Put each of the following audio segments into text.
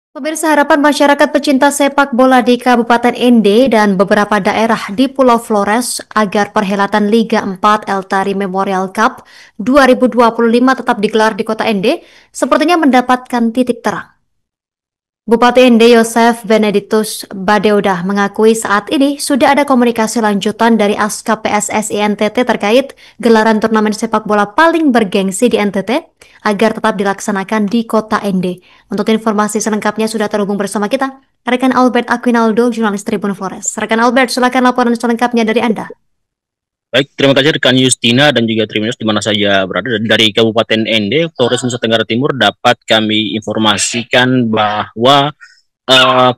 Pemirsa, harapan masyarakat pecinta sepak bola di Kabupaten Ende dan beberapa daerah di Pulau Flores agar perhelatan Liga 4 Eltari Memorial Cup 2025 tetap digelar di Kota Ende sepertinya mendapatkan titik terang. Bupati Ende Yosef Benedictus Badeodah mengakui saat ini sudah ada komunikasi lanjutan dari Askap PSSI NTT terkait gelaran turnamen sepak bola paling bergengsi di NTT agar tetap dilaksanakan di Kota Ende. Untuk informasi selengkapnya sudah terhubung bersama kita, rekan Albert Aquinaldo, jurnalis Tribun Flores. Rekan Albert, silakan laporan selengkapnya dari Anda. Baik, terima kasih rekan Justina dan juga Triminus di mana saja berada. Dari Kabupaten Ende, Flores Nusa Tenggara Timur dapat kami informasikan bahwa uh,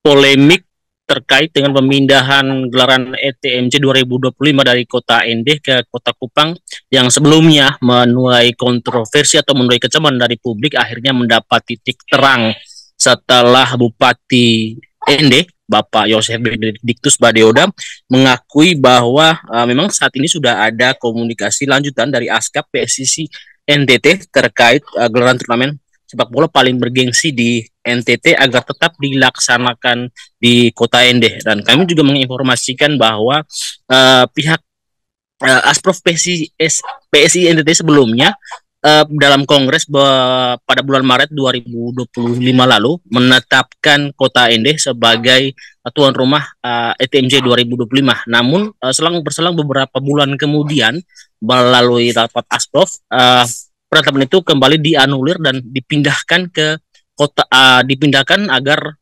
polemik terkait dengan pemindahan gelaran ETMC 2025 dari Kota Ende ke Kota Kupang yang sebelumnya menuai kontroversi atau menuai kecaman dari publik akhirnya mendapat titik terang setelah Bupati Ende Bapak Yosef Benedictus Badeoda mengakui bahwa memang saat ini sudah ada komunikasi lanjutan dari Askap PSSI NTT terkait gelaran turnamen sepak bola paling bergengsi di NTT agar tetap dilaksanakan di Kota Ende. Dan kami juga menginformasikan bahwa pihak Asprof PSI NTT sebelumnya dalam Kongres pada bulan Maret 2025 lalu menetapkan Kota Ende sebagai tuan rumah ETMJ 2025. Namun berselang beberapa bulan kemudian melalui rapat Asprof, penetapan itu kembali dianulir dan dipindahkan ke dipindahkan agar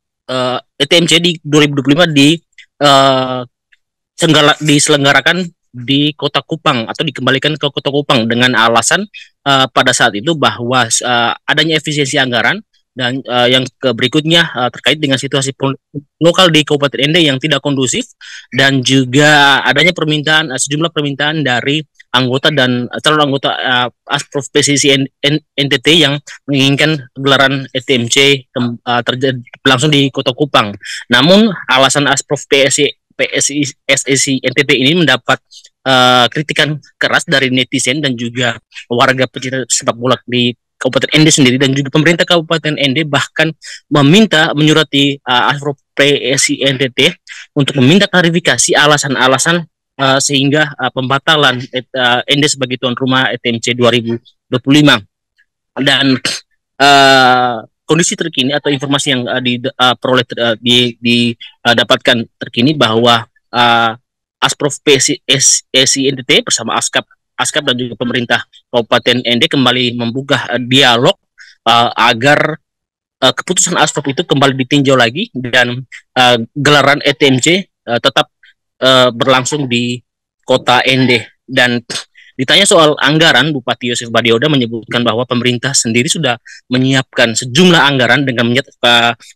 ETMJ di 2025 diselenggarakan di Kota Kupang atau dikembalikan ke Kota Kupang dengan alasan pada saat itu bahwa adanya efisiensi anggaran dan yang berikutnya terkait dengan situasi lokal di Kabupaten Ende yang tidak kondusif dan juga adanya sejumlah permintaan dari anggota dan calon anggota Asprof PSSI NTT yang menginginkan gelaran ETMC langsung di Kota Kupang. Namun alasan Asprof PSSI NTT ini mendapat kritikan keras dari netizen dan juga warga pecinta sepak bola di Kabupaten Ende sendiri dan juga pemerintah Kabupaten Ende bahkan menyurati Asprof PSSI NTT untuk meminta klarifikasi alasan-alasan sehingga pembatalan Ende sebagai tuan rumah ETMC 2025 dan kondisi terkini atau informasi yang diperoleh didapatkan terkini bahwa Asprof PSSI NTT bersama Askap dan juga pemerintah Kabupaten Ende kembali membuka dialog agar keputusan Asprof itu kembali ditinjau lagi dan gelaran ETMC tetap berlangsung di Kota Ende. Dan ditanya soal anggaran, Bupati Yosef Badeoda menyebutkan bahwa pemerintah sendiri sudah menyiapkan sejumlah anggaran dengan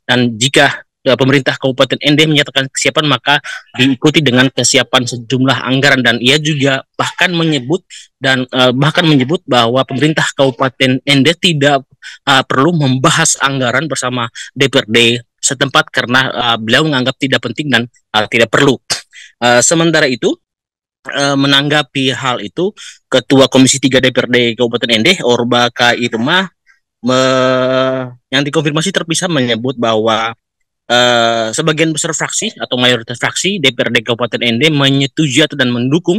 dan jika pemerintah Kabupaten Ende menyatakan kesiapan maka diikuti dengan kesiapan sejumlah anggaran. Dan ia juga bahkan menyebut bahwa pemerintah Kabupaten Ende tidak perlu membahas anggaran bersama DPRD setempat karena beliau menganggap tidak penting dan tidak perlu. Sementara itu menanggapi hal itu, Ketua Komisi 3 DPRD Kabupaten Ende, Orba K. Irma, yang dikonfirmasi terpisah menyebut bahwa sebagian besar fraksi atau mayoritas fraksi DPRD Kabupaten Ende menyetujui dan mendukung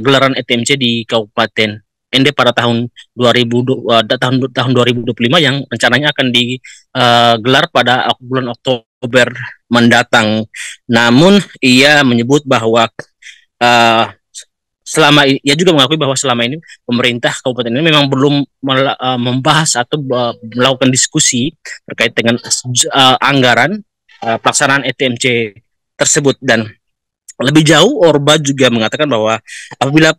gelaran ETMC di Kabupaten Ende pada tahun 2025 yang rencananya akan digelar pada bulan Oktober mendatang. Namun ia menyebut bahwa ia juga mengakui bahwa selama ini pemerintah kabupaten ini memang belum membahas atau melakukan diskusi terkait dengan anggaran pelaksanaan ETMC tersebut. Dan lebih jauh, Orba juga mengatakan bahwa apabila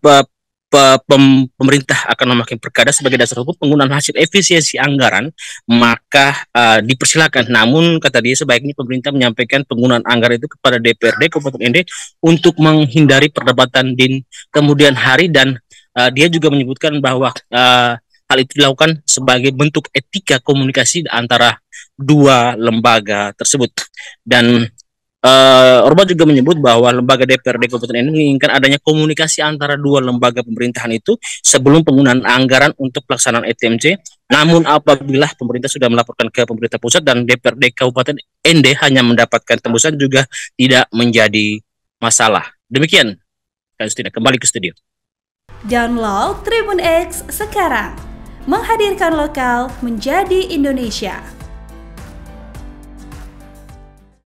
pemerintah akan memakai perkada sebagai dasar hukum penggunaan hasil efisiensi anggaran, maka dipersilakan. Namun kata dia sebaiknya pemerintah menyampaikan penggunaan anggaran itu kepada DPRD Kabupaten Ende untuk menghindari perdebatan di kemudian hari. Dan dia juga menyebutkan bahwa hal itu dilakukan sebagai bentuk etika komunikasi antara dua lembaga tersebut. Dan Orba juga menyebut bahwa lembaga DPRD Kabupaten ND menginginkan adanya komunikasi antara dua lembaga pemerintahan itu sebelum penggunaan anggaran untuk pelaksanaan ETMC. Namun apabila pemerintah sudah melaporkan ke pemerintah pusat dan DPRD Kabupaten ND hanya mendapatkan tembusan juga tidak menjadi masalah. Demikian, Kak Justina, kembali ke studio. Download Tribun X sekarang, menghadirkan lokal menjadi Indonesia.